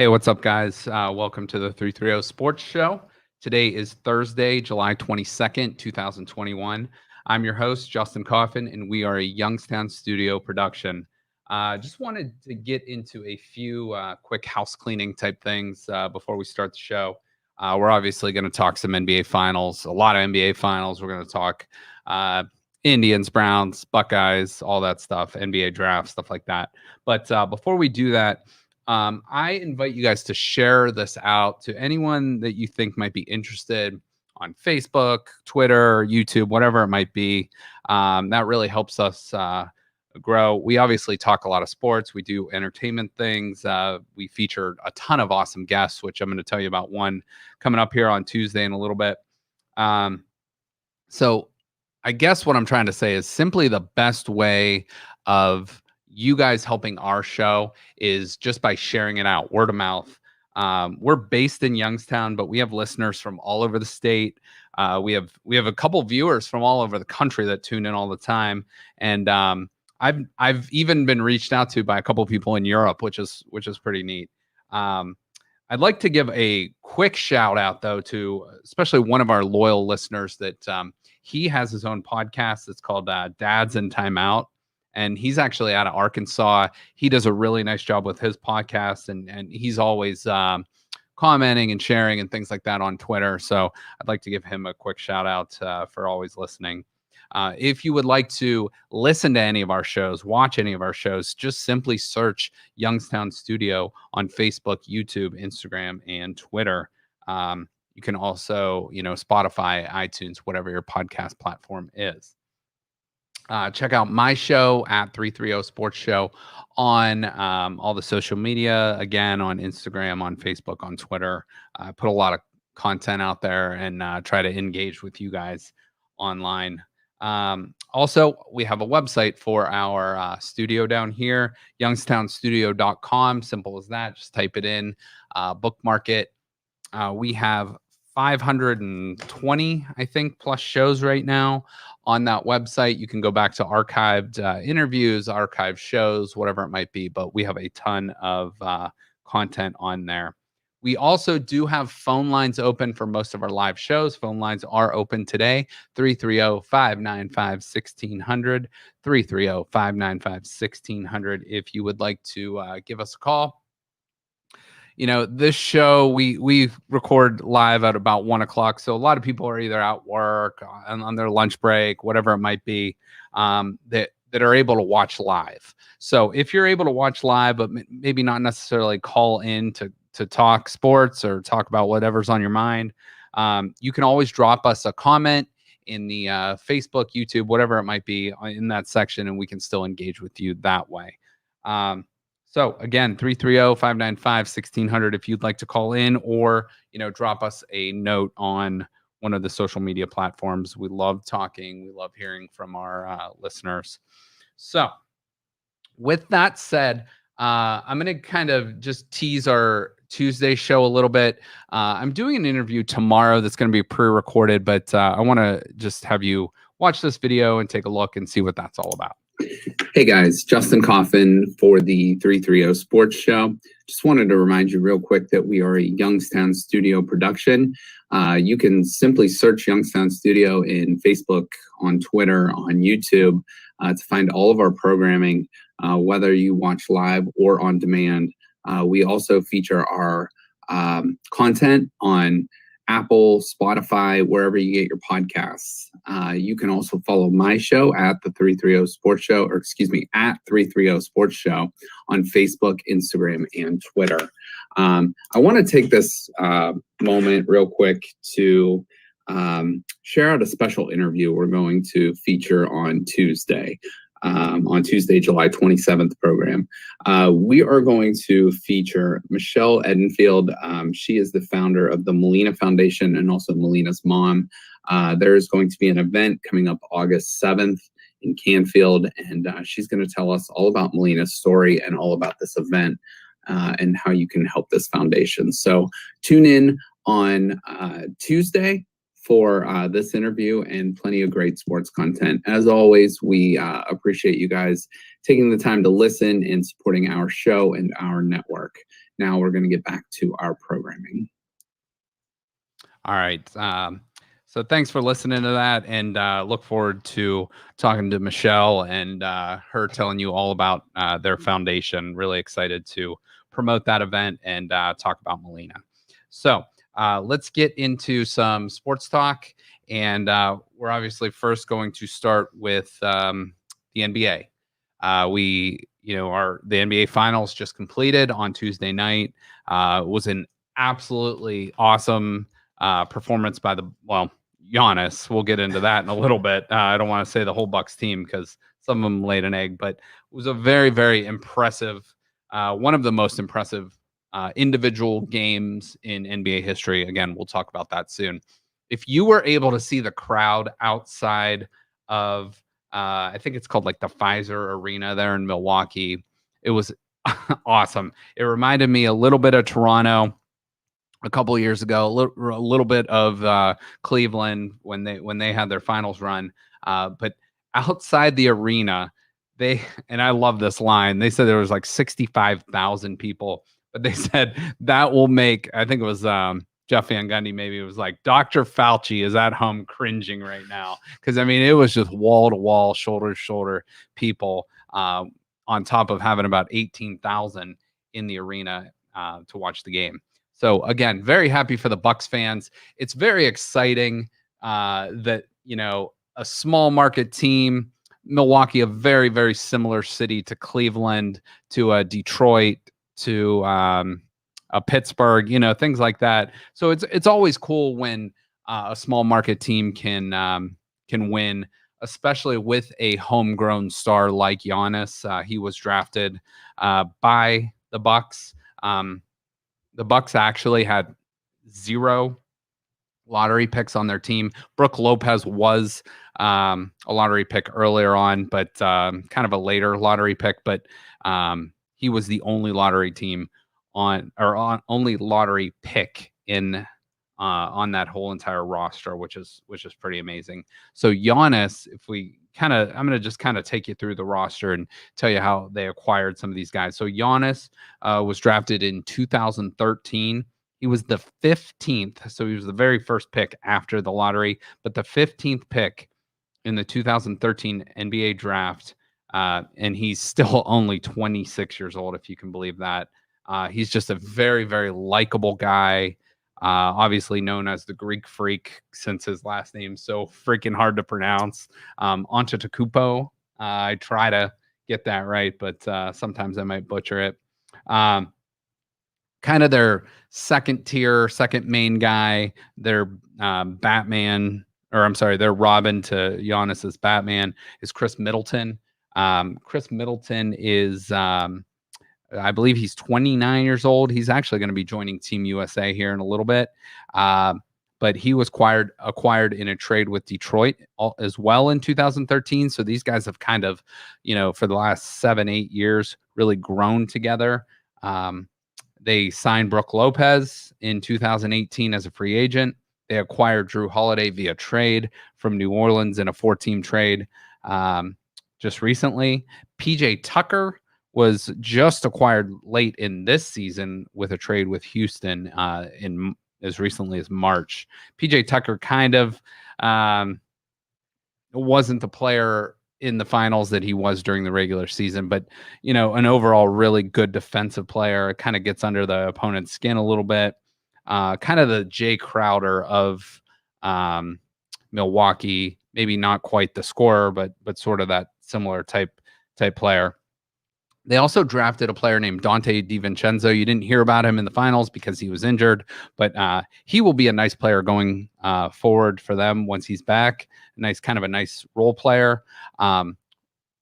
Hey, what's up, guys? Welcome to the 330 Sports Show. Today is Thursday, July 22nd, 2021. I'm your host, Justin Coffin, and we are a Youngstown studio production. Just wanted to get into a few quick house cleaning type things before we start the show. We're obviously going to talk some NBA finals, a lot of NBA finals. We're going to talk Indians, Browns, Buckeyes, all that stuff, NBA draft, stuff like that. But before we do that, I invite you guys to share this out to anyone that you think might be interested on Facebook, Twitter, YouTube, whatever it might be. That really helps us grow. We obviously talk a lot of sports. We do entertainment things. We feature a ton of awesome guests, which I'm going to tell you about one coming up here on Tuesday in a little bit. So I guess what I'm trying to say is simply the best way of you guys helping our show is just by sharing it out, word of mouth. We're based in Youngstown, but we have listeners from all over the state. We have a couple viewers from all over the country that tune in all the time, and I've even been reached out to by a couple people in Europe, which is pretty neat. I'd like to give a quick shout out though to especially one of our loyal listeners that he has his own podcast. It's called Dads in Timeout. And he's actually out of Arkansas. He does a really nice job with his podcast, and he's always commenting and sharing and things like that on Twitter. So I'd like to give him a quick shout out for always listening. If you would like to listen to any of our shows, watch any of our shows, just simply search Youngstown Studio on Facebook, YouTube, Instagram, and Twitter. You can also, Spotify, iTunes, whatever your podcast platform is. Check out my show at 330 Sports Show on all the social media, again, on Instagram, on Facebook, on Twitter. I put a lot of content out there and try to engage with you guys online. Also, we have a website for our studio down here, youngstownstudio.com. Simple as that. Just type it in, bookmark it. We have 520, I think, plus shows right now on that website. You can go back to archived interviews, archived shows, whatever it might be, but we have a ton of content on there. We also do have phone lines open for most of our live shows. Phone lines are open today, 330-595-1600, 330-595-1600 if you would like to give us a call. This show, we record live at about 1:00. So a lot of people are either at work, on their lunch break, whatever it might be, that are able to watch live. So if you're able to watch live, but maybe not necessarily call in to talk sports or talk about whatever's on your mind, you can always drop us a comment in the Facebook, YouTube, whatever it might be in that section, and we can still engage with you that way. So again, 330-595-1600 if you'd like to call in or, drop us a note on one of the social media platforms. We love talking. We love hearing from our listeners. So with that said, I'm going to kind of just tease our Tuesday show a little bit. I'm doing an interview tomorrow that's going to be pre-recorded, but I want to just have you watch this video and take a look and see what that's all about. Hey guys, Justin Coffin for the 330 Sports Show. Just wanted to remind you real quick that we are a Youngstown Studio production. You can simply search Youngstown Studio in Facebook, on Twitter, on YouTube to find all of our programming, whether you watch live or on demand. We also feature our content on Apple, Spotify, wherever you get your podcasts. You can also follow my show at the 330 Sports Show, at 330 Sports Show on Facebook, Instagram, and Twitter. I want to take this moment real quick to share out a special interview we're going to feature on Tuesday, July 27th program. We are going to feature Michelle Edenfield. She is the founder of the Molina Foundation and also Molina's mom. There is going to be an event coming up August 7th in Canfield, and she's going to tell us all about Molina's story and all about this event and how you can help this foundation. So tune in on Tuesday for this interview and plenty of great sports content. As always, we appreciate you guys taking the time to listen and supporting our show and our network. Now we're going to get back to our programming. All right. So thanks for listening to that, and look forward to talking to Michelle and her telling you all about their foundation. Really excited to promote that event and talk about Molina. So let's get into some sports talk, and we're obviously first going to start with the NBA. The NBA Finals just completed on Tuesday night. It was an absolutely awesome performance by Giannis. We'll get into that in a little bit. I don't want to say the whole Bucks team because some of them laid an egg, but it was a very, very impressive, one of the most impressive individual games in NBA history. Again, we'll talk about that soon. If you were able to see the crowd outside of, I think it's called like the Pfizer Arena there in Milwaukee, it was awesome. It reminded me a little bit of Toronto a couple of years ago, a little bit of Cleveland when they had their finals run. But outside the arena, and I love this line. They said there was like 65,000 people, but they said that will make, I think it was Jeff Van Gundy, maybe it was like Dr. Fauci is at home cringing right now. Because, I mean, it was just wall to wall, shoulder to shoulder people on top of having about 18,000 in the arena to watch the game. So again, very happy for the Bucks fans. It's very exciting that, a small market team, Milwaukee, a very, very similar city to Cleveland, to Detroit, to Pittsburgh, things like that. So it's always cool when a small market team can win, especially with a homegrown star like Giannis. He was drafted by the Bucks. The Bucks actually had 0 lottery picks on their team. Brook Lopez was a lottery pick earlier on, but kind of a later lottery pick. But he was the only lottery only lottery pick in on that whole entire roster, which is pretty amazing. So Giannis, I'm going to just kind of take you through the roster and tell you how they acquired some of these guys. So Giannis was drafted in 2013. He was the 15th, so he was the very first pick after the lottery, but the 15th pick in the 2013 NBA draft, and he's still only 26 years old, if you can believe that. He's just a very, very likable guy. Obviously known as the Greek Freak since his last name's so freaking hard to pronounce. Antetokounmpo. I try to get that right, but sometimes I might butcher it. Kind of their second main guy, their Batman, or I'm sorry, their Robin to Giannis's Batman is Chris Middleton. Chris Middleton is I believe he's 29 years old. He's actually going to be joining Team USA here in a little bit. But he was acquired in a trade with Detroit as well in 2013. So these guys have kind of, for the last 7-8 years, really grown together. They signed Brook Lopez in 2018 as a free agent. They acquired Drew Holiday via trade from New Orleans in a 4-team trade just recently. PJ Tucker was just acquired late in this season with a trade with Houston in as recently as March. PJ Tucker kind of wasn't the player in the finals that he was during the regular season, but an overall really good defensive player. Kind of gets under the opponent's skin a little bit. Kind of the Jay Crowder of Milwaukee, maybe not quite the scorer, but sort of that similar type player. They also drafted a player named Dante DiVincenzo. You didn't hear about him in the finals because he was injured, but he will be a nice player going forward for them once he's back. Kind of a nice role player.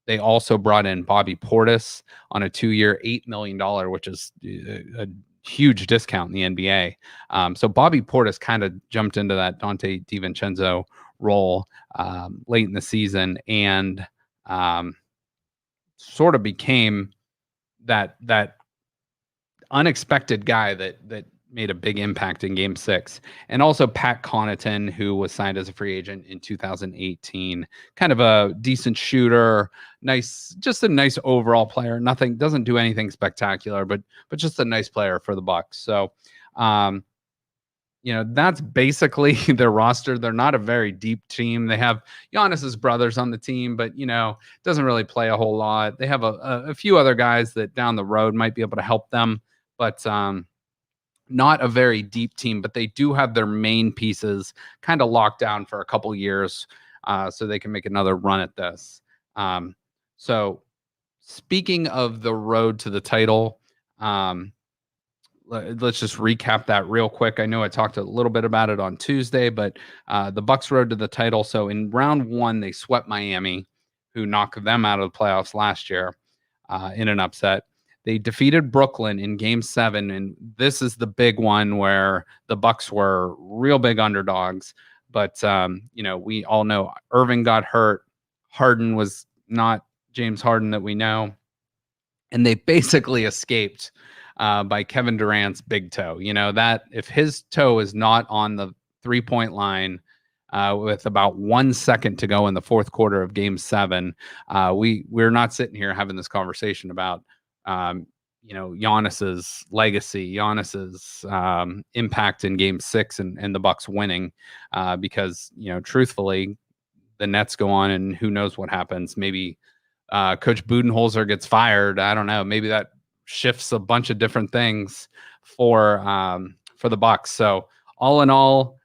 They also brought in Bobby Portis on a 2-year, $8 million, which is a huge discount in the NBA. So Bobby Portis kind of jumped into that Dante DiVincenzo role late in the season and sort of became that unexpected guy that made a big impact in Game 6. And also Pat Connaughton, who was signed as a free agent in 2018. Kind of a decent shooter, just a nice overall player. Doesn't do anything spectacular, but just a nice player for the Bucks. So, that's basically their roster. They're not a very deep team. They have Giannis's brothers on the team, but doesn't really play a whole lot. They have a few other guys that down the road might be able to help them, but not a very deep team. But they do have their main pieces kind of locked down for a couple years, so they can make another run at this. So speaking of the road to the title, let's just recap that real quick. I know I talked a little bit about it on Tuesday, but the Bucks road to the title. So in round 1, they swept Miami, who knocked them out of the playoffs last year in an upset. They defeated Brooklyn in Game 7, and this is the big one where the Bucks were real big underdogs. But we all know Irving got hurt. Harden was not James Harden that we know, and they basically escaped by Kevin Durant's big toe. That if his toe is not on the 3-point line with about 1 second to go in the fourth quarter of Game 7, we're not sitting here having this conversation about Giannis's legacy, Giannis's impact in Game 6 and the Bucks winning, because truthfully, the Nets go on and who knows what happens. Maybe Coach Budenholzer gets fired. I don't know. Maybe that shifts a bunch of different things for the Bucks. So all in all,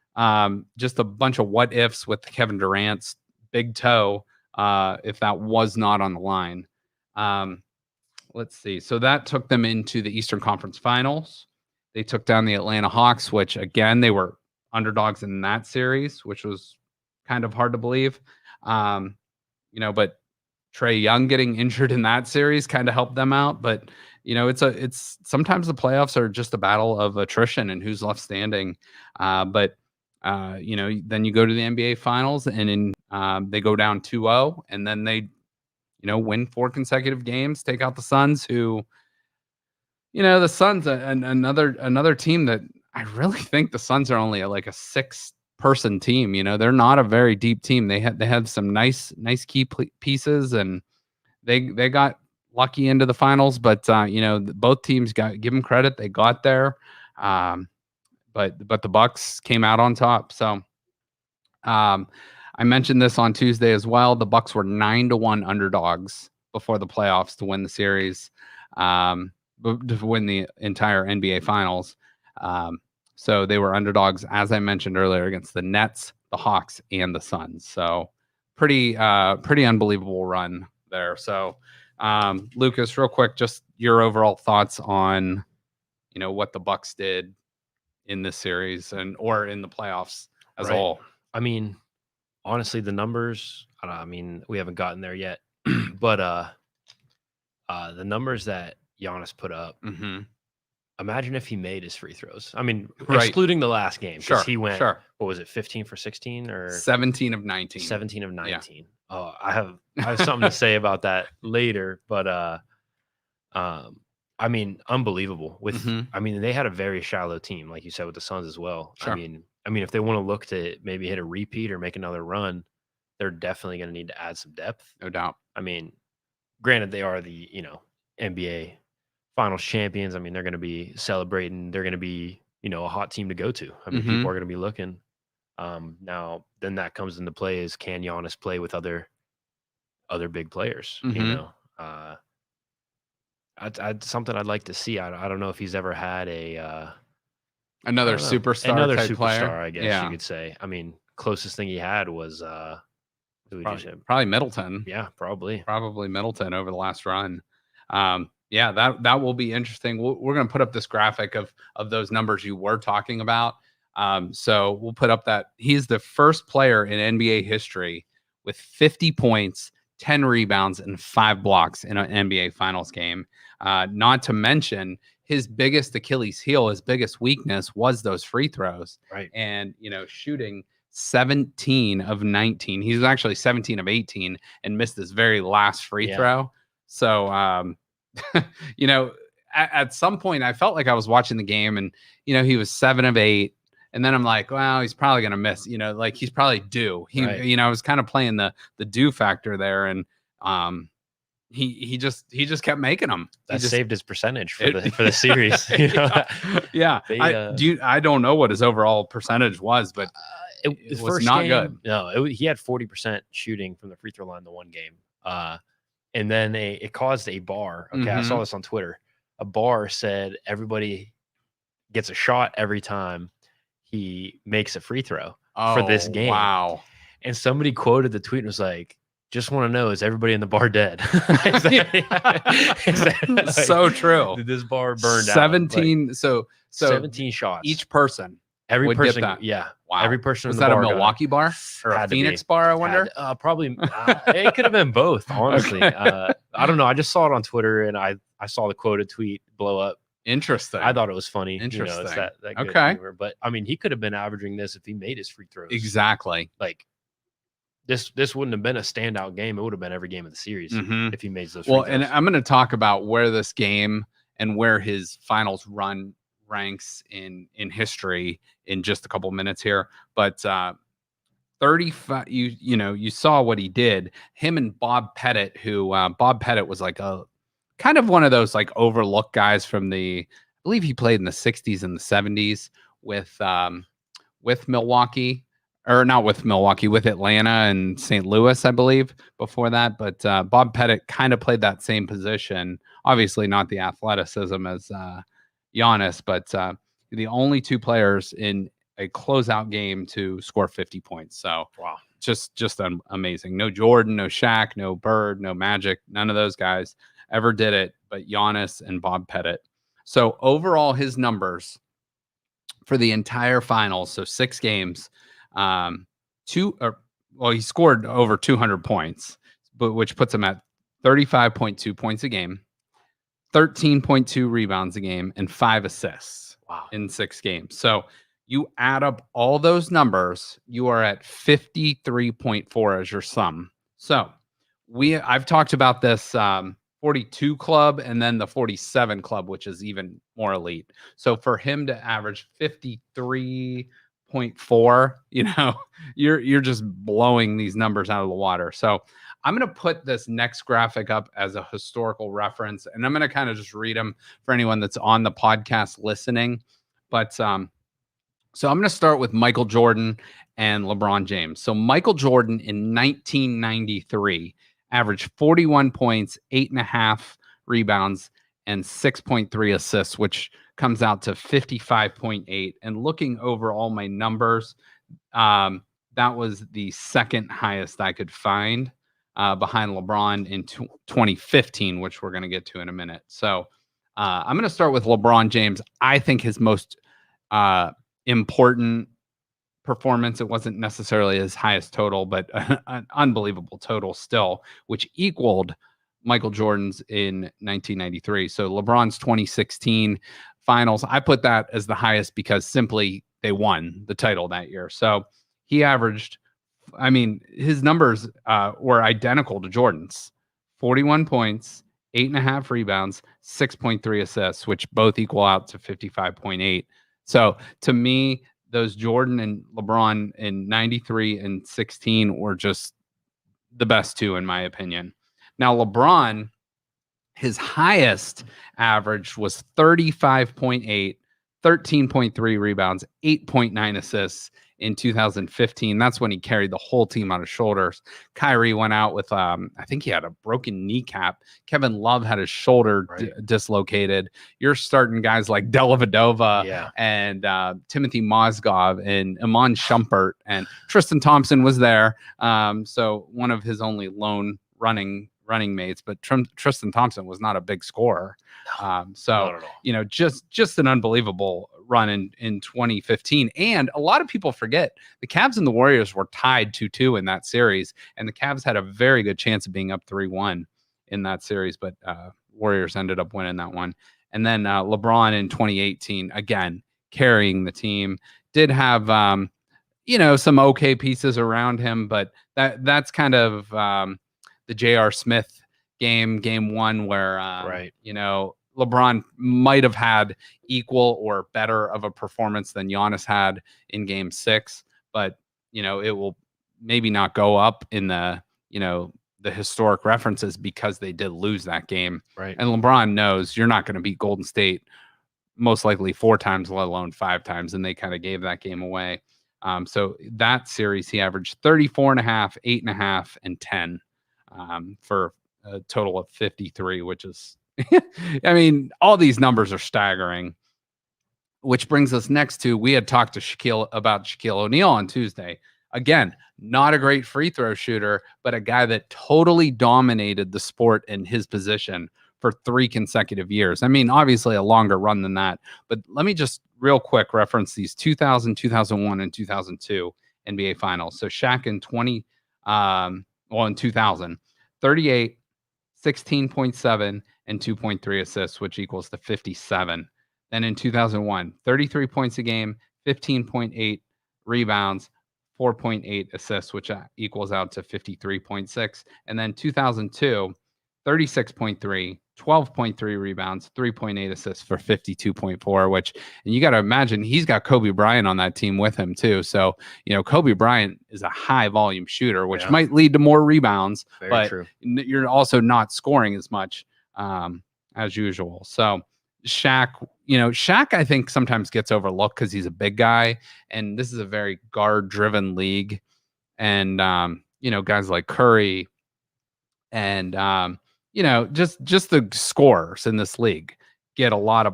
just a bunch of what ifs with Kevin Durant's big toe, if that was not on the line. Let's see. So that took them into the Eastern Conference Finals. They took down the Atlanta Hawks, which again, they were underdogs in that series, which was kind of hard to believe. But Trae Young getting injured in that series kind of helped them out. But it's sometimes the playoffs are just a battle of attrition and who's left standing. Then you go to the NBA Finals and they go down 2-0, and then they win 4 consecutive games, take out the Suns, who the Suns another team that I really think the Suns are only like a 6-person team. They're not a very deep team. They had some nice key pieces, and they got lucky into the finals, but both teams give them credit. They got there. But the Bucks came out on top. So I mentioned this on Tuesday as well. The Bucks were 9-1 underdogs before the playoffs to win the series, to win the entire NBA Finals. So they were underdogs, as I mentioned earlier, against the Nets, the Hawks, and the Suns. So pretty unbelievable run there. So Lucas, real quick, just your overall thoughts on what the Bucks did in this series or in the playoffs as a whole. I mean, honestly, the numbers, we haven't gotten there yet, but the numbers that Giannis put up, imagine if he made his free throws. Excluding the last game, because he went, what was it, 15 for 16 or 17 of 19? 17 of 19. Yeah. Oh, I have something to say about that later, but unbelievable. They had a very shallow team, like you said, with the Suns as well. Sure. If they want to look to maybe hit a repeat or make another run, they're definitely going to need to add some depth. No doubt. Granted, they are the NBA Finals champions. They're going to be celebrating. They're going to be a hot team to go to. People are going to be looking. Now, then that comes into play is, can Giannis play with other big players? Something I'd like to see. I don't know if he's ever had another superstar player, I guess you could say. Closest thing he had was probably Middleton. Yeah, probably Middleton over the last run. That will be interesting. We're going to put up this graphic of those numbers you were talking about. So we'll put up that he's the first player in NBA history with 50 points, 10 rebounds, and 5 blocks in an NBA Finals game. Not to mention his biggest Achilles heel, his biggest weakness was those free throws. Right. And, shooting 17 of 19. He was actually 17 of 18 and missed his very last free throw. So, at some point I felt like I was watching the game, and he was 7 of 8, and then I'm like, well, he's probably gonna miss. Like he's probably due. Right. I was kind of playing the due factor there, and he just kept making them. That saved his percentage for the series. Yeah. I don't know what his overall percentage was, but his was first not game, good. No, he had 40% shooting from the free throw line the one game. And then it caused a bar. Okay, I saw this on Twitter. A bar said everybody gets a shot every time he makes a free throw for this game. Wow. And somebody quoted the tweet and was like, just want to know, is everybody in the bar dead? So true. Did this bar burned 17 out? so 17 shots. Each person. Every person, get that. Yeah. Wow. Every person was in the that bar a Milwaukee bar or a Phoenix bar? I wonder. Probably. It could have been both. Honestly, I don't know. I just saw it on Twitter and I saw the quoted tweet blow up. Interesting. I thought it was funny. Interesting. It's that good okay. humor. But I mean, he could have been averaging this if he made his free throws. Exactly. Like this wouldn't have been a standout game. It would have been every game of the series if he made those. Free throws. And I'm going to talk about where this game and where his finals run ranks in history in just a couple minutes here, but 35 you saw what he did, him and Bob Pettit, who Bob Pettit was like a kind of one of those like overlooked guys from I believe he played in the 60s and the 70s with Milwaukee, or not with Milwaukee, with Atlanta and St. Louis, I believe, before that. But Bob Pettit kind of played that same position, obviously not the athleticism as Giannis, but the only two players in a closeout game to score 50 points. So wow, just amazing. No Jordan, no Shaq, no Bird, no Magic. None of those guys ever did it, but Giannis and Bob Pettit. So overall, his numbers for the entire finals, so 6 games, he scored over 200 points, but which puts him at 35.2 points a game, 13.2 rebounds a game, and 5 assists in 6 games. So you add up all those numbers, you are at 53.4 as your sum. So I've talked about this 42 club and then the 47 club, which is even more elite. So for him to average 53.4, you're just blowing these numbers out of the water. So I'm going to put this next graphic up as a historical reference, and I'm going to kind of just read them for anyone that's on the podcast listening. But so I'm going to start with Michael Jordan and LeBron James. So Michael Jordan in 1993 averaged 41 points, 8.5 rebounds, and 6.3 assists, which comes out to 55.8. And looking over all my numbers, that was the second highest I could find, behind LeBron in 2015, which we're going to get to in a minute. So I'm going to start with LeBron James. I think his most important performance, it wasn't necessarily his highest total, but an unbelievable total still, which equaled Michael Jordan's in 1993. So LeBron's 2016 finals, I put that as the highest because simply they won the title that year. So he averaged, his numbers were identical to Jordan's: 41 points, 8.5 rebounds, 6.3 assists, which both equal out to 55.8. So to me, those Jordan and LeBron in 93 and 16 were just the best two, in my opinion. Now, LeBron, his highest average was 35.8, 13.3 rebounds, 8.9 assists in 2015. That's when he carried the whole team on his shoulders. Kyrie went out with, I think he had a broken kneecap. Kevin Love had his shoulder dislocated. You're starting guys like Dellavedova and Timothy Mozgov and Iman Shumpert, and Tristan Thompson was there. So one of his only lone running mates, but Tristan Thompson was not a big scorer. Just an unbelievable run in 2015. And a lot of people forget the Cavs and the Warriors were tied 2-2 in that series, and the Cavs had a very good chance of being up 3-1 in that series, but Warriors ended up winning that one. And then LeBron in 2018, again, carrying the team, did have some okay pieces around him, but that's kind of the J.R. Smith game 1 where LeBron might have had equal or better of a performance than Giannis had in Game 6, but it will maybe not go up in the historic references because they did lose that game. Right. And LeBron knows you're not going to beat Golden State most likely 4 times, let alone 5 times, and they kind of gave that game away. So that series, he averaged 34.5, 8.5, and 10 for a total of 53, which is, I mean, all these numbers are staggering. Which brings us next to, we had talked to Shaquille O'Neal on Tuesday. Again, not a great free throw shooter, but a guy that totally dominated the sport in his position for 3 consecutive years. I mean, obviously a longer run than that, but let me just real quick reference these 2000, 2001, and 2002 NBA Finals. So Shaq in in 2000, 38, 16.7, and 2.3 assists, which equals to 57. Then in 2001, 33 points a game, 15.8 rebounds, 4.8 assists, which equals out to 53.6. And then 2002, 36.3, 12.3 rebounds, 3.8 assists for 52.4, and you got to imagine he's got Kobe Bryant on that team with him too. So, Kobe Bryant is a high volume shooter, which might lead to more rebounds, but you're also not scoring as much as usual. So Shaq, I think sometimes gets overlooked because he's a big guy, and this is a very guard-driven league. And guys like Curry and just the scorers in this league get a lot of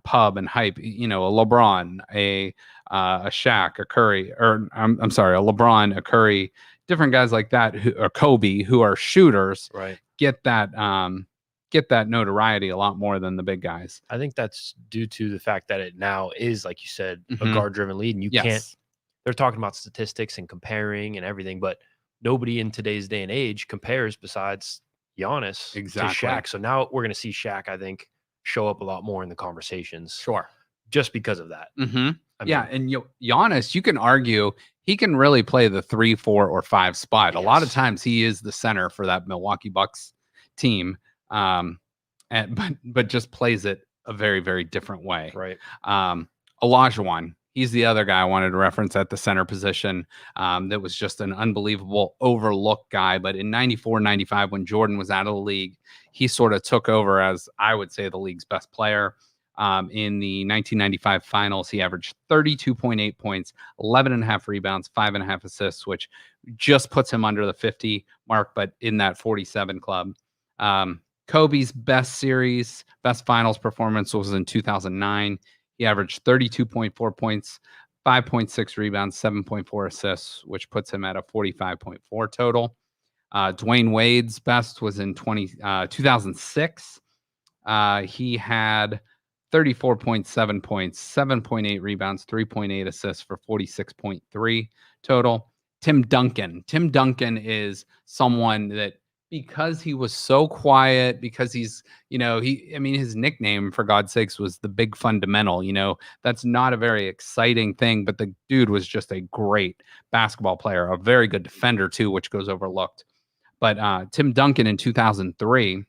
pub and hype. A LeBron, a Shaq, a Curry, or I'm sorry, a LeBron, a Curry, different guys like that, or Kobe, who are shooters, right? Get that notoriety a lot more than the big guys. I think that's due to the fact that it now is, like you said, a guard-driven league, and you can't. They're talking about statistics and comparing and everything, but nobody in today's day and age compares besides Giannis to Shaq. So now we're going to see Shaq, I think, show up a lot more in the conversations. Sure. Just because of that. And Giannis, you can argue he can really play the 3, 4, or 5 spot. Yes. A lot of times he is the center for that Milwaukee Bucks team. But just plays it a very, very different way. Right. Olajuwon, he's the other guy I wanted to reference at the center position. That was just an unbelievable overlooked guy. But in 94, 95, when Jordan was out of the league, he sort of took over as, I would say, the league's best player. In the 1995 finals, he averaged 32.8 points, 11.5 rebounds, 5.5 assists, which just puts him under the 50 mark, but in that 47 club. Kobe's best finals performance was in 2009. He averaged 32.4 points, 5.6 rebounds, 7.4 assists, which puts him at a 45.4 total. Dwayne Wade's best was in 2006. He had 34.7 points, 7.8 rebounds, 3.8 assists for 46.3 total. Tim Duncan is someone that, because he was so quiet, because he's, his nickname, for God's sakes, was the big fundamental. That's not a very exciting thing, but the dude was just a great basketball player, a very good defender too, which goes overlooked. But Tim Duncan in 2003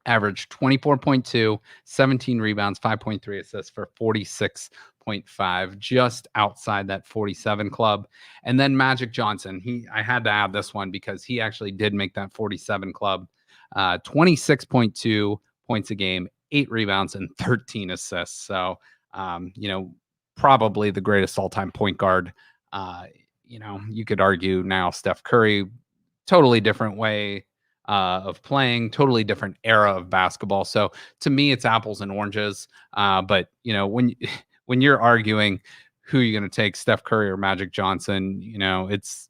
averaged 24.2, 17 rebounds, 5.3 assists for 46.5, just outside that 47 club. And then Magic Johnson, I had to add this one because he actually did make that 47 club. 26.2 points a game, 8 rebounds, and 13 assists. So, probably the greatest all-time point guard. You could argue now Steph Curry, totally different way of playing, totally different era of basketball. So to me, it's apples and oranges. But when you're arguing who you're going to take, Steph Curry or Magic Johnson, it's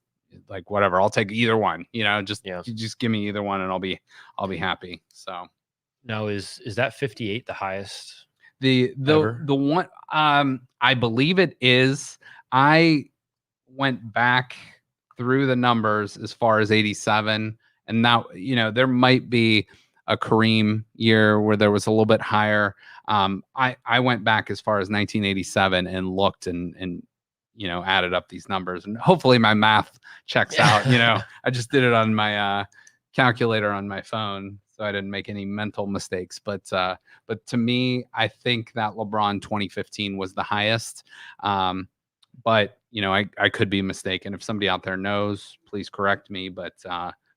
like whatever. I'll take either one. Just give me either one, and I'll be happy. So now is that 58 the highest? The one I believe it is. I went back through the numbers as far as 87. And now, there might be a Kareem year where there was a little bit higher. I went back as far as 1987 and looked and added up these numbers. And hopefully my math checks out. I just did it on my calculator on my phone. so I didn't make any mental mistakes. But to me, I think that LeBron 2015 was the highest. But I could be mistaken. If somebody out there knows, please correct me. But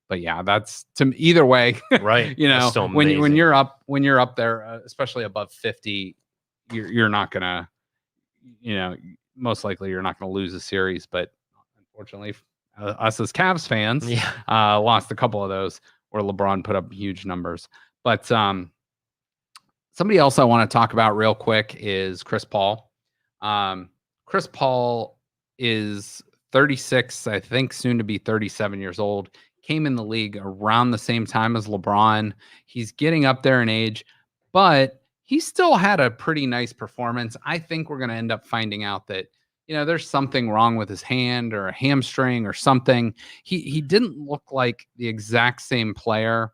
yeah, that's to me, either way. Right. When still when amazing. you're up there, especially above 50, you're not gonna, most likely you're not gonna lose a series. But unfortunately, us as Cavs fans, Yeah. lost a couple of those where LeBron put up huge numbers. But somebody else I want to talk about real quick is Chris Paul. Chris Paul is 36, I think, soon to be 37 years old. Came in the league around the same time as LeBron. He's getting up there in age, but he still had a pretty nice performance. I think we're going to end up finding out that there's something wrong with his hand or a hamstring or something. He didn't look like the exact same player.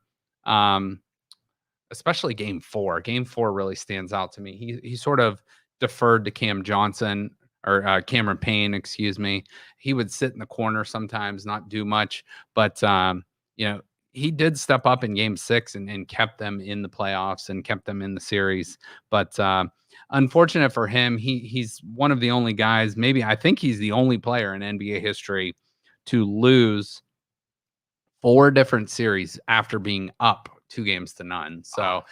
Especially game 4. Game 4 really stands out to me. He sort of deferred to Cam Johnson or Cameron Payne, excuse me. He would sit in the corner sometimes, not do much, but he did step up in game 6 and kept them in the playoffs and kept them in the series. But unfortunate for him, he's one of the only guys, maybe I think he's the only player in NBA history to lose 4 different series after being up 2-0. So,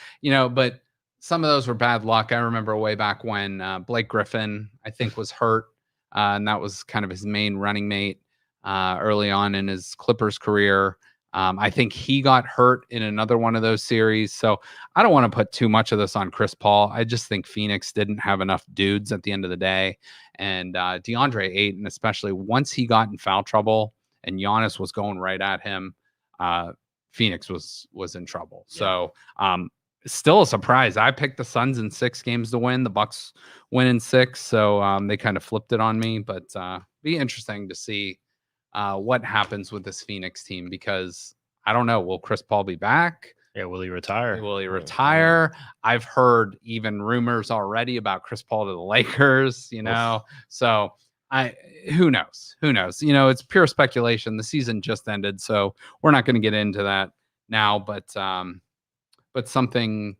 but some of those were bad luck. I remember way back when Blake Griffin, I think, was hurt. And that was kind of his main running mate early on in his Clippers career. I think he got hurt in another one of those series. So I don't want to put too much of this on Chris Paul. I just think Phoenix didn't have enough dudes at the end of the day. And DeAndre Ayton, especially once he got in foul trouble and Giannis was going right at him, Phoenix was in trouble. Yeah. So still a surprise. I picked the Suns in 6 games to win. The Bucks win in 6. So they kind of flipped it on me. But be interesting to see what happens with this Phoenix team, because I don't know. Will Chris Paul be back? Yeah, will he retire? Will he retire? I've heard even rumors already about Chris Paul to the Lakers, So who knows? It's pure speculation. The season just ended, so we're not going to get into that now, but something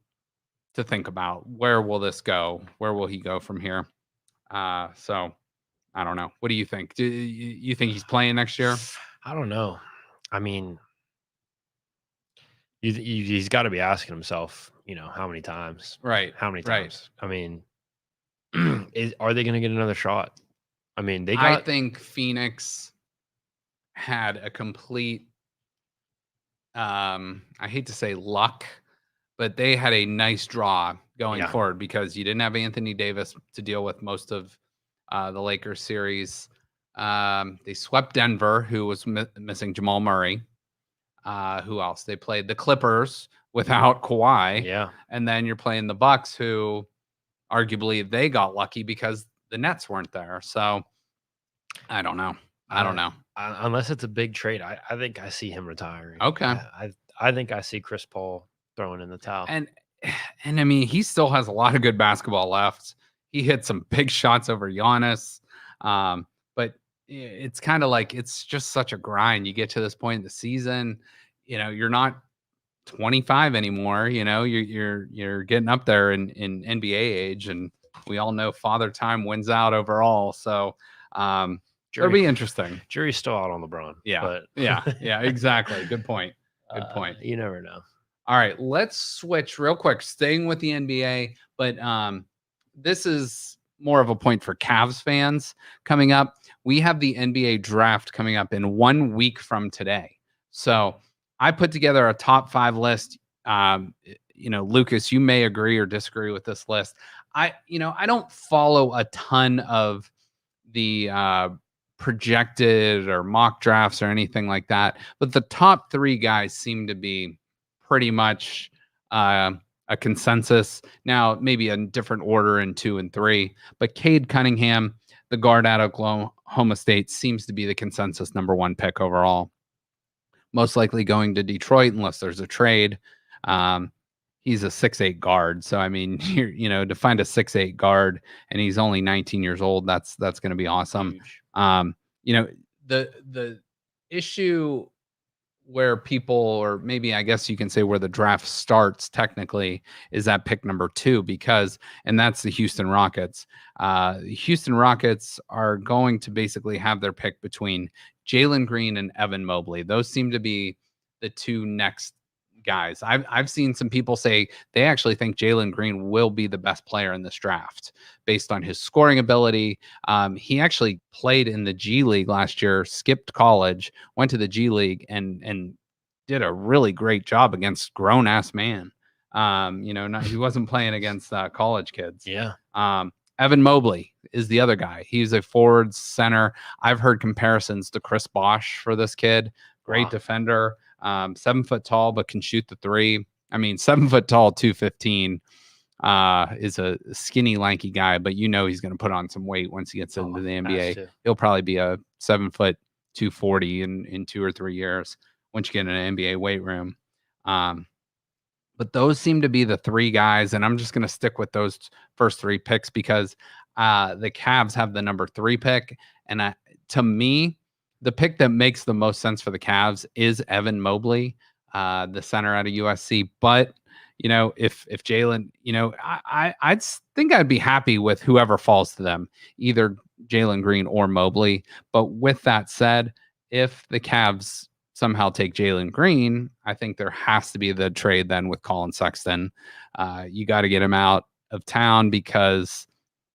to think about. Where will this go? Where will he go from here? So I don't know. What do you think? Do you think he's playing next year? I don't know. I mean, he's got to be asking himself, how many times? Right. How many times? Right. I mean, are they going to get another shot? I mean, I think Phoenix had a complete, I hate to say luck, but they had a nice draw going forward, because you didn't have Anthony Davis to deal with most of the Lakers series. They swept Denver, who was missing Jamal Murray. Who else? They played the Clippers without Kawhi. Yeah. And then you're playing the Bucks, who arguably they got lucky because the Nets weren't there. So I don't know. Unless it's a big trade, I think I see him retiring. Okay. I think I see Chris Paul throwing in the towel. And I mean, he still has a lot of good basketball left. He hit some big shots over Giannis. But it's kind of like, it's just such a grind. You get to this point in the season, you're not 25 anymore. You're getting up there in NBA age, and we all know Father Time wins out overall. So it'll be interesting. Jury's still out on LeBron. Yeah. But yeah, exactly. Good point. Good point. You never know. All right, let's switch real quick, staying with the NBA, but this is more of a point for Cavs fans coming up. We have the NBA draft coming up in 1 week from today. So I put together a top 5 list. Lucas, you may agree or disagree with this list. I don't follow a ton of the projected or mock drafts or anything like that, but the top 3 guys seem to be pretty much a consensus. Now, maybe a different order in 2 and 3, but Cade Cunningham, the guard out of Oklahoma State, seems to be the consensus number 1 pick overall. Most likely going to Detroit unless there's a trade. He's a 6'8" guard. So, I mean, to find a 6'8" guard and he's only 19 years old, that's going to be awesome. The issue where people, or maybe I guess you can say where the draft starts technically, is at pick number 2, and that's the Houston Rockets. Houston Rockets are going to basically have their pick between Jalen Green and Evan Mobley. Those seem to be the 2 next guys. I've seen some people say they actually think Jalen Green will be the best player in this draft based on his scoring ability. He actually played in the G League last year, skipped college, went to the G League, and did a really great job against grown ass man. He wasn't playing against college kids. Yeah. Evan Mobley is the other guy. He's a forward center. I've heard comparisons to Chris Bosh for this kid. Great defender. 7 foot tall, but can shoot the 3. I mean, 7 foot tall, 215 is a skinny, lanky guy, but he's going to put on some weight once he gets into the NBA. He'll probably be a 7 foot 240 in 2 or 3 years once you get in an NBA weight room. But those seem to be the 3 guys, and I'm just going to stick with those first 3 picks because the Cavs have the number 3 pick, and to me, the pick that makes the most sense for the Cavs is Evan Mobley, the center out of USC. But if Jalen, I'd think I'd be happy with whoever falls to them, either Jalen Green or Mobley. But with that said, if the Cavs somehow take Jalen Green, I think there has to be the trade then with Colin Sexton. You got to get him out of town because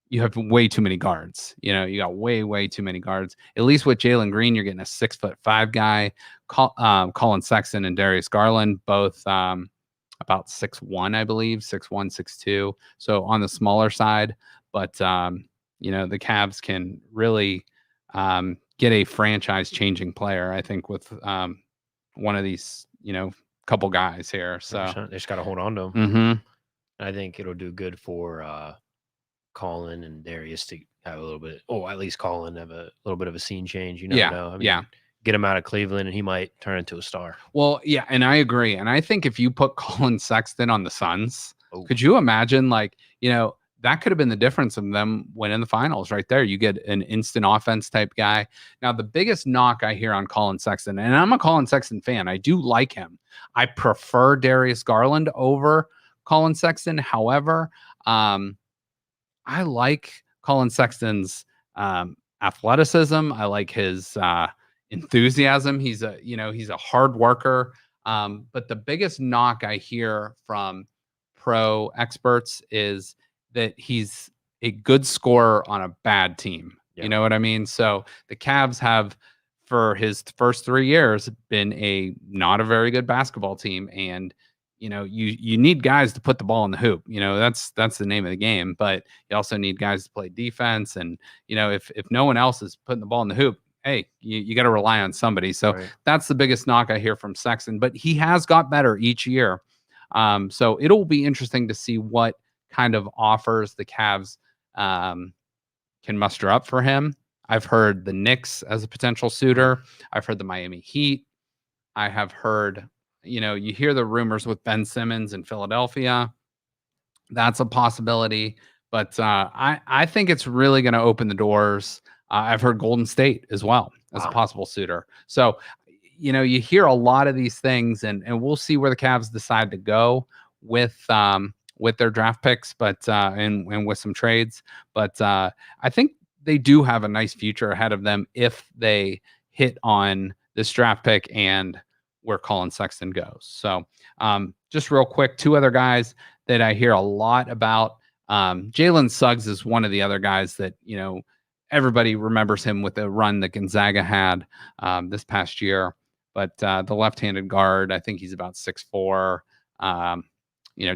you have way too many guards. You got way too many guards. At least with Jalen Green, you're getting a 6'5" guy. Colin Sexton and Darius Garland, both about 6'1", I believe, 6'1", 6'2". So on the smaller side, but the Cavs can really get a franchise-changing player, I think, with one of these, couple guys here. So they just got to hold on to them. Mm-hmm. I think it'll do good for Colin and Darius to have a little bit, at least Colin have a little bit of a scene change. You never know. I mean, get him out of Cleveland and he might turn into a star. Well, yeah, and I agree. And I think if you put Colin Sexton on the Suns, could you imagine, that could have been the difference of them winning the finals right there. You get an instant offense type guy. Now, the biggest knock I hear on Colin Sexton, and I'm a Colin Sexton fan, I do like him. I prefer Darius Garland over Colin Sexton. However, I like Colin Sexton's athleticism. I like his enthusiasm. He's a hard worker. But the biggest knock I hear from pro experts is that he's a good scorer on a bad team. Yeah. You know what I mean? So the Cavs have, for his first 3 years, been not a very good basketball team. And you need guys to put the ball in the hoop. That's the name of the game. But you also need guys to play defense. And if no one else is putting the ball in the hoop, hey, you got to rely on somebody. So that's the biggest knock I hear from Sexton. But he has got better each year. So it'll be interesting to see what kind of offers the Cavs can muster up for him. I've heard the Knicks as a potential suitor. I've heard the Miami Heat. I have heard, you hear the rumors with Ben Simmons in Philadelphia. That's a possibility. But I think it's really going to open the doors. I've heard Golden State as well as a possible suitor. So, you hear a lot of these things, and we'll see where the Cavs decide to go with their draft picks, but and with some trades. But I think they do have a nice future ahead of them if they hit on this draft pick and where Colin Sexton goes. So just real quick, 2 other guys that I hear a lot about. Jalen Suggs is one of the other guys that, everybody remembers him with the run that Gonzaga had this past year. But the left-handed guard, I think he's about 6'4",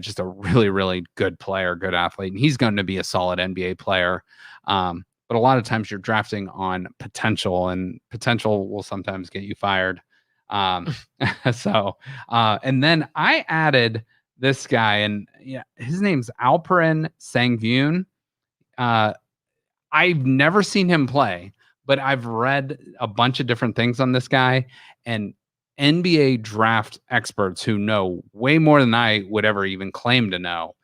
just a really, really good player, good athlete. And he's going to be a solid NBA player. But a lot of times you're drafting on potential, and potential will sometimes get you fired. And then I added this guy, and his name's Alperen Sengun. I've never seen him play, but I've read a bunch of different things on this guy, and NBA draft experts who know way more than I would ever even claim to know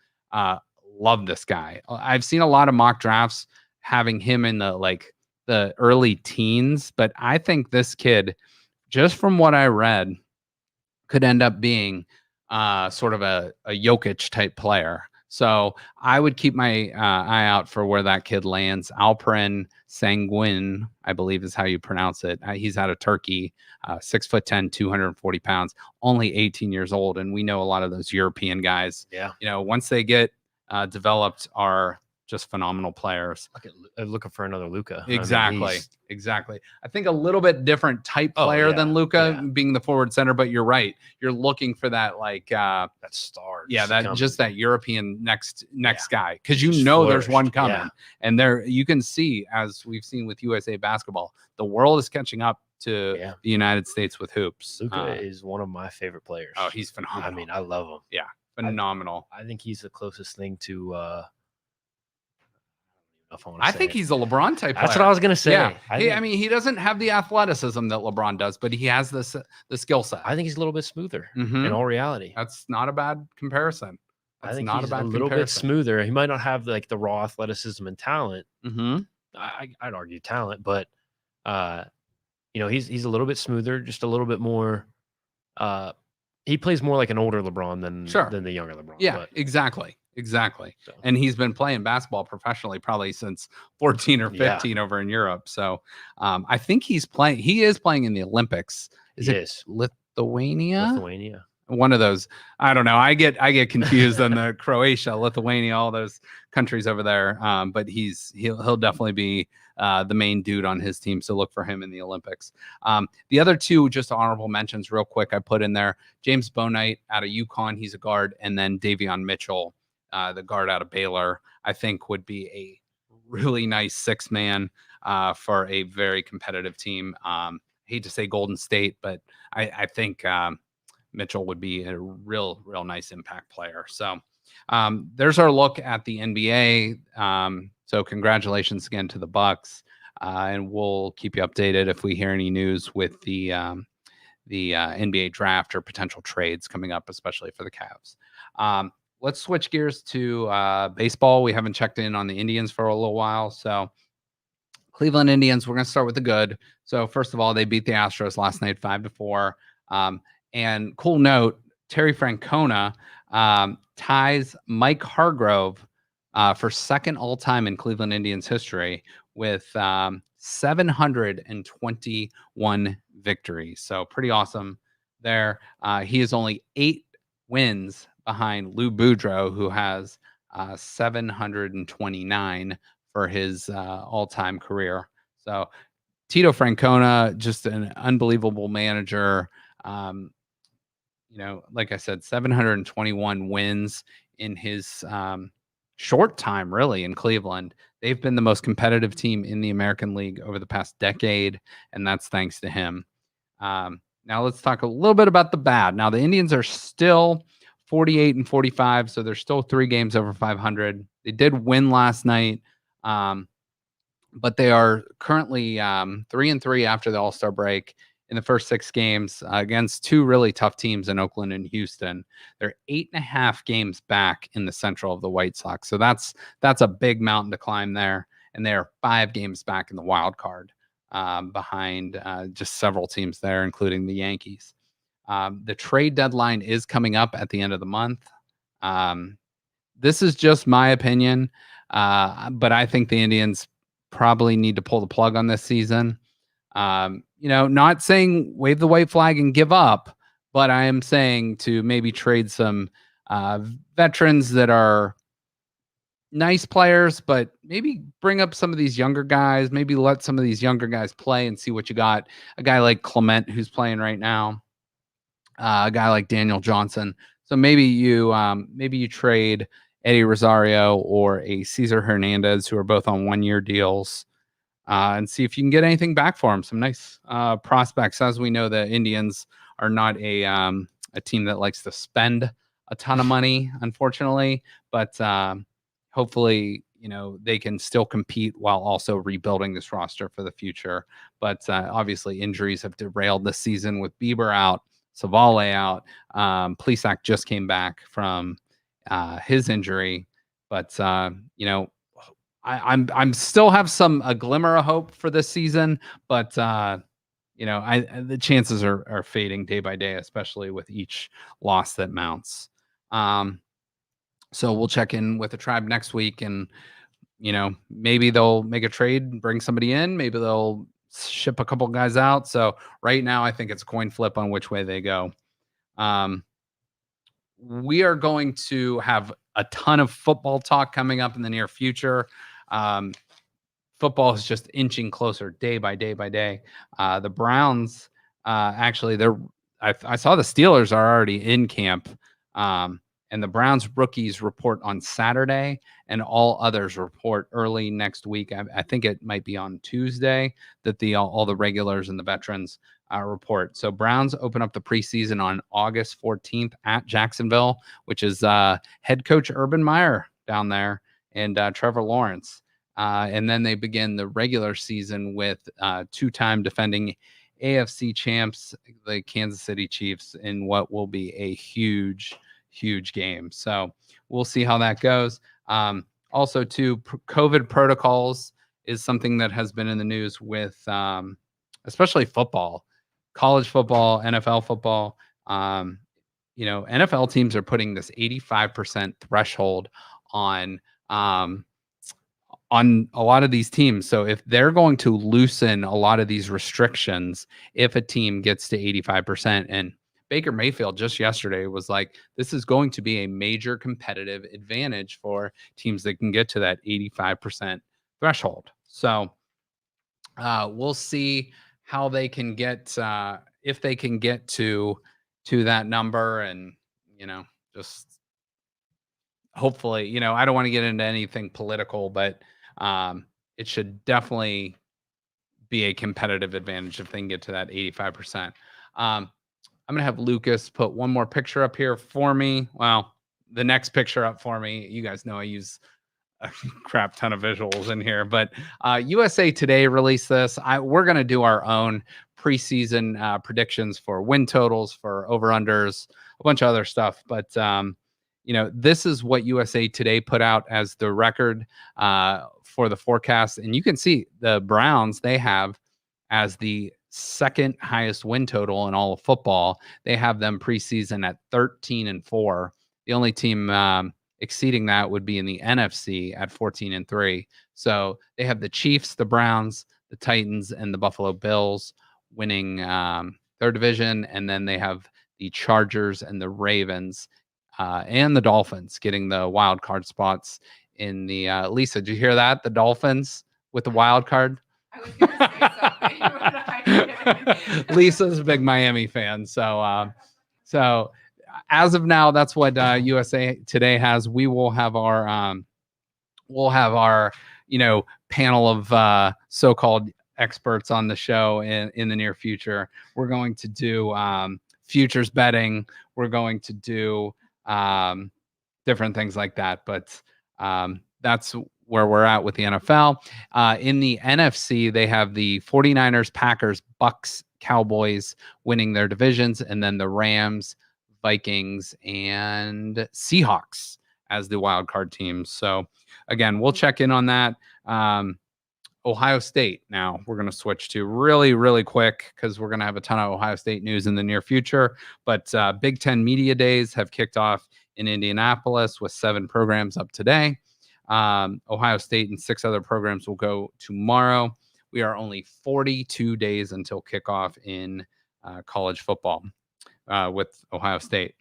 love this guy. I've seen a lot of mock drafts having him in the early teens, but I think this kid, just from what I read, could end up being sort of a Jokic type player. So I would keep my eye out for where that kid lands. Alperen Sengun, I believe is how you pronounce it. He's out of Turkey, 6'10", 240 pounds, only 18 years old. And we know a lot of those European guys, once they get developed, are just phenomenal players. Looking for another Luka. Exactly. Exactly. I think a little bit different type player than Luka being the forward center, but you're right. You're looking for that that star. That European next guy. Cause there's one coming and there you can see, as we've seen with USA basketball, the world is catching up to the United States with hoops. Luka is one of my favorite players. Oh, he's phenomenal. I mean, I love him. Yeah. Phenomenal. I think he's the closest thing to I think he's a LeBron type player. That's what I was gonna say. Yeah. I mean, he doesn't have the athleticism that LeBron does, but he has the skill set. I think he's a little bit smoother in all reality. That's not a bad comparison. I think he's a little bit smoother. He might not have like the raw athleticism and talent. I'd argue talent, but he's a little bit smoother, just a little bit more. He plays more like an older LeBron than the younger LeBron. Yeah, exactly. So. And he's been playing basketball professionally probably since 14 or 15 over in Europe. So I think he is playing in the Olympics. Is it Lithuania? One of those. I don't know. I get confused on the Croatia, Lithuania, all those countries over there. But he'll definitely be the main dude on his team. So look for him in the Olympics. The other two, just honorable mentions real quick, I put in there. James Bonite out of UConn, he's a guard. And then Davion Mitchell, the guard out of Baylor, I think would be a really nice 6-man for a very competitive team. Hate to say Golden State, but I think Mitchell would be a real nice impact player. So there's our look at the NBA. So congratulations again to the Bucks, and we'll keep you updated if we hear any news with the NBA draft or potential trades coming up, especially for the Cavs. Let's switch gears to baseball. We haven't checked in on the Indians for a little while. So Cleveland Indians, we're going to start with the good. So first of all, they beat the Astros last night 5-4. And cool note, Terry Francona ties Mike Hargrove for second all-time in Cleveland Indians history with 721 victories. So pretty awesome there. He is only 8 wins behind Lou Boudreau, who has 729 for his all-time career. So Tito Francona, just an unbelievable manager. Like I said, 721 wins in his short time, really, in Cleveland. They've been the most competitive team in the American League over the past decade, and that's thanks to him. Now let's talk a little bit about the bad. Now the Indians are still 48-45, so they're still 3 games over 500. They did win last night, but they are currently 3-3 after the All-Star break in the first 6 games against 2 really tough teams in Oakland and Houston. They're 8.5 games back in the Central of the White Sox, so that's a big mountain to climb there. And they are 5 games back in the wild card behind just several teams there, including the Yankees. The trade deadline is coming up at the end of the month. This is just my opinion, but I think the Indians probably need to pull the plug on this season. Not saying wave the white flag and give up, but I am saying to maybe trade some veterans that are nice players, but maybe bring up some of these younger guys, maybe let some of these younger guys play and see what you got. A guy like Clement, who's playing right now, a guy like Daniel Johnson. So maybe you trade Eddie Rosario or a Cesar Hernandez, who are both on 1-year deals, and see if you can get anything back for them. Some nice prospects. As we know, the Indians are not a team that likes to spend a ton of money, unfortunately, but hopefully, they can still compete while also rebuilding this roster for the future. But obviously, injuries have derailed this season with Bieber out, Savale out. Plesac just came back from his injury, but I'm still have a glimmer of hope for this season, but the chances are fading day by day, especially with each loss that mounts. So we'll check in with the tribe next week, and maybe they'll make a trade and bring somebody in. Maybe they'll ship a couple guys out. So right now, I think it's a coin flip on which way they go. We are going to have a ton of football talk coming up in the near future. Football is just inching closer day by day by day. The Browns, actually, I saw the Steelers are already in camp. And the Browns rookies report on Saturday, and all others report early next week. I think it might be on Tuesday that all the regulars and the veterans report. So Browns open up the preseason on August 14th at Jacksonville, which is head coach Urban Meyer down there and Trevor Lawrence. And then they begin the regular season with two-time defending AFC champs, the Kansas City Chiefs, in what will be a huge game. So we'll see how that goes. Also, too, COVID protocols is something that has been in the news with especially football, college football, NFL football. NFL teams are putting this 85% threshold on a lot of these teams. So if they're going to loosen a lot of these restrictions, if a team gets to 85%, and Baker Mayfield just yesterday was like, this is going to be a major competitive advantage for teams that can get to that 85% threshold. So we'll see how they can get, if they can get to that number, and, just hopefully, I don't want to get into anything political, but it should definitely be a competitive advantage if they can get to that 85%. I'm going to have Lucas put one more picture up here for me. Well, the next picture up for me. You guys know I use a crap ton of visuals in here, but USA Today released this. We're going to do our own preseason predictions for win totals, for over-unders, a bunch of other stuff. But, this is what USA Today put out as the record for the forecast. And you can see the Browns, they have as the second highest win total in all of football. They have them preseason at 13-4. The only team exceeding that would be in the NFC at 14-3. So they have the Chiefs, the Browns, the Titans, and the Buffalo Bills winning their division. And then they have the Chargers and the Ravens and the Dolphins getting the wild card spots in the Lisa, did you hear that? The Dolphins with the wild card? I was going to say something, but I didn't. Lisa's a big Miami fan. So as of now, that's what USA Today has. We will have our panel of so-called experts on the show in the near future. We're going to do futures betting. We're going to do different things like that. But that's where we're at with the NFL. In the NFC, they have the 49ers, Packers, Bucks, Cowboys winning their divisions, and then the Rams, Vikings, and Seahawks as the wild card teams. So again, we'll check in on that. Ohio State. Now we're going to switch to really, really quick because we're going to have a ton of Ohio State news in the near future. But Big Ten Media Days have kicked off in Indianapolis with 7 programs up today. Ohio State and 6 other programs will go tomorrow. We are only 42 days until kickoff in college football with Ohio State.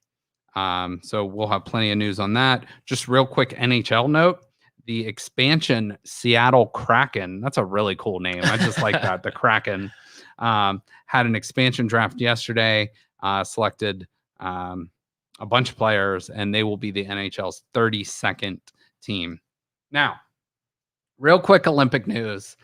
So we'll have plenty of news on that. Just real quick NHL note. The expansion Seattle Kraken, that's a really cool name. I just like that. The Kraken had an expansion draft yesterday, selected a bunch of players, and they will be the NHL's 32nd team. Now, real quick Olympic news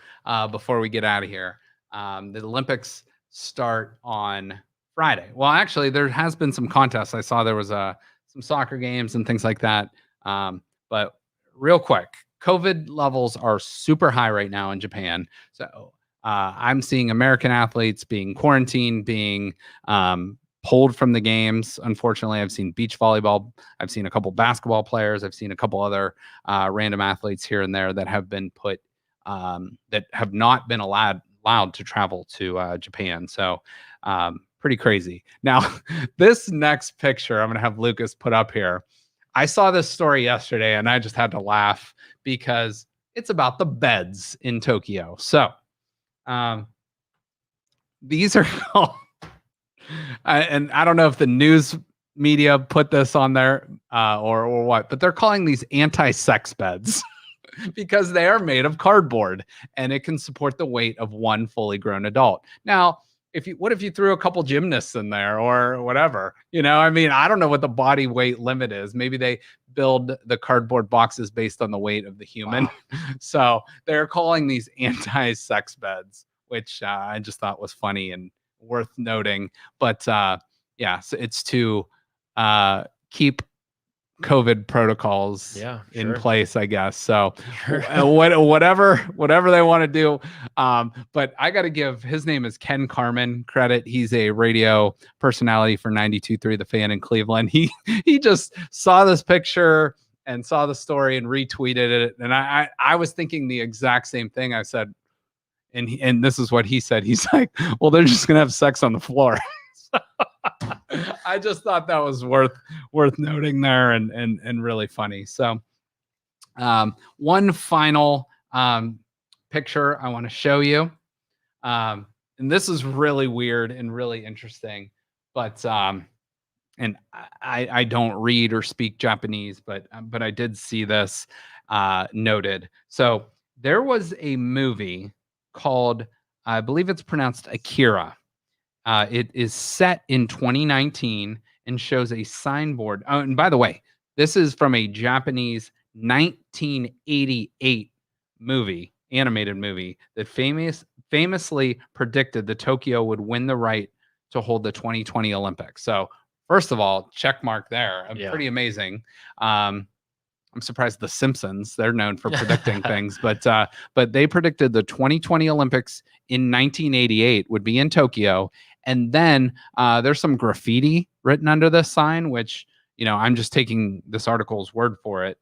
before we get out of here. The Olympics start on Friday. Well, actually, there has been some contests. I saw there was some soccer games and things like that. But real quick, COVID levels are super high right now in Japan. So I'm seeing American athletes being quarantined, being pulled from the games. Unfortunately, I've seen beach volleyball. I've seen a couple basketball players. I've seen a couple other random athletes here and there that have been put, that have not been allowed allowed to travel to Japan. So pretty crazy. Now, this next picture I'm going to have Lucas put up here. I saw this story yesterday and I just had to laugh because it's about the beds in Tokyo. So these are called, and I don't know if the news media put this on there or what, but they're calling these anti-sex beds because they are made of cardboard and it can support the weight of one fully grown adult. Now, what if you threw a couple gymnasts in there or whatever? I mean, I don't know what the body weight limit is. Maybe they build the cardboard boxes based on the weight of the human. Wow. So they're calling these anti-sex beds, which I just thought was funny and worth noting. But yeah, so it's to keep COVID protocols in place, I guess. So whatever they want to do. But I got to give, his name is Ken Carmen credit. He's a radio personality for 92.3 The Fan in Cleveland. He just saw this picture and saw the story and retweeted it. And I was thinking the exact same thing. I said, and this is what he said. He's like, well, they're just going to have sex on the floor. I just thought that was worth noting there and really funny. So one final picture I want to show you. And this is really weird and really interesting, but and I don't read or speak Japanese, but I did see this noted. So there was a movie called, I believe it's pronounced Akira. It is set in 2019 and shows a signboard. Oh, and by the way, this is from a Japanese 1988 animated movie that famously predicted that Tokyo would win the right to hold the 2020 Olympics. So first of all, check mark there. Pretty amazing. I'm surprised The Simpsons, they're known for predicting things, but they predicted the 2020 Olympics in 1988 would be in Tokyo. And then there's some graffiti written under this sign, which, I'm just taking this article's word for it.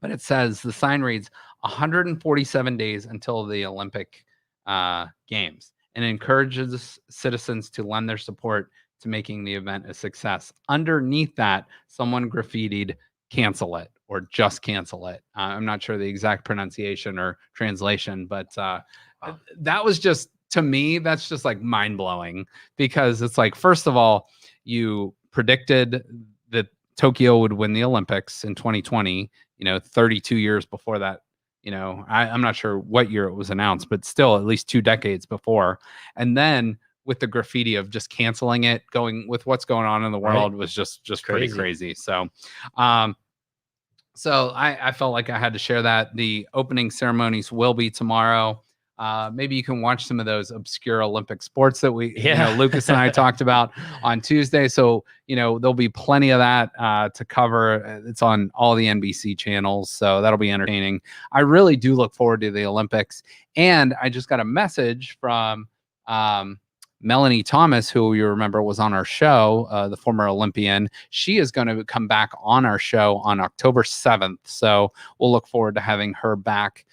But it says, the sign reads 147 days until the Olympic Games, and encourages citizens to lend their support to making the event a success. Underneath that, someone graffitied, cancel it, or just cancel it. I'm not sure the exact pronunciation or translation, but that was just, to me, that's just like mind blowing, because it's like, first of all, you predicted that Tokyo would win the Olympics in 2020, 32 years before that. I'm not sure what year it was announced, but still at least 2 decades before. And then with the graffiti of just canceling it, going with what's going on in the world, was just pretty crazy. So, I felt like I had to share that. The opening ceremonies will be tomorrow. Maybe you can watch some of those obscure Olympic sports that Lucas and I talked about on Tuesday. So, there'll be plenty of that to cover. It's on all the NBC channels, so that'll be entertaining. I really do look forward to the Olympics. And I just got a message from Melanie Thomas, who you remember was on our show, the former Olympian. She is going to come back on our show on October 7th. So we'll look forward to having her back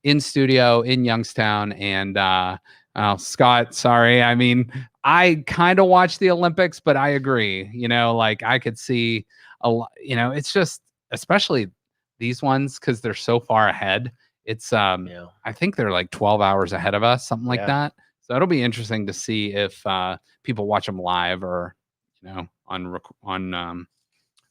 in studio in Youngstown. And Scott, sorry. I mean, I kind of watch the Olympics, but I agree, I could see a lot, it's just, especially these ones, because they're so far ahead. It's, I think they're like 12 hours ahead of us, something like that. So it'll be interesting to see if people watch them live or, on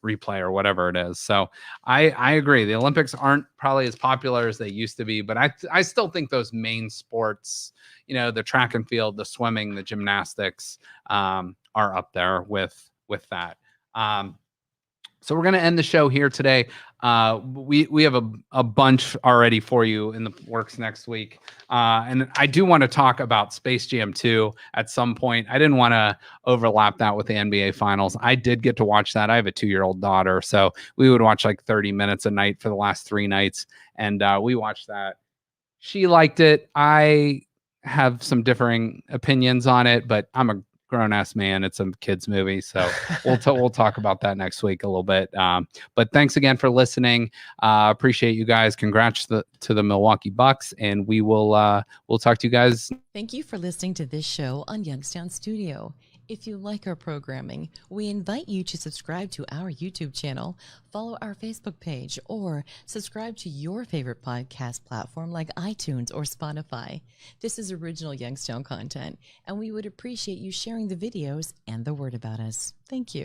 replay or whatever it is. So I agree. The Olympics aren't probably as popular as they used to be, but I still think those main sports, the track and field, the swimming, the gymnastics are up there with that. So we're going to end the show here today. We have a bunch already for you in the works next week. And I do want to talk about Space Jam 2 at some point. I didn't want to overlap that with the NBA Finals. I did get to watch that. I have a 2-year-old daughter, so we would watch like 30 minutes a night for the last 3 nights. And we watched that. She liked it. I have some differing opinions on it, but I'm a grown ass man. It's a kids movie, so we'll talk about that next week a little bit. But thanks again for listening. Appreciate you guys. Congrats to the Milwaukee Bucks, and we'll talk to you guys. Thank you for listening to this show on Youngstown Studio. If you like our programming, we invite you to subscribe to our YouTube channel, follow our Facebook page, or subscribe to your favorite podcast platform like iTunes or Spotify. This is original Youngstown content, and we would appreciate you sharing the videos and the word about us. Thank you.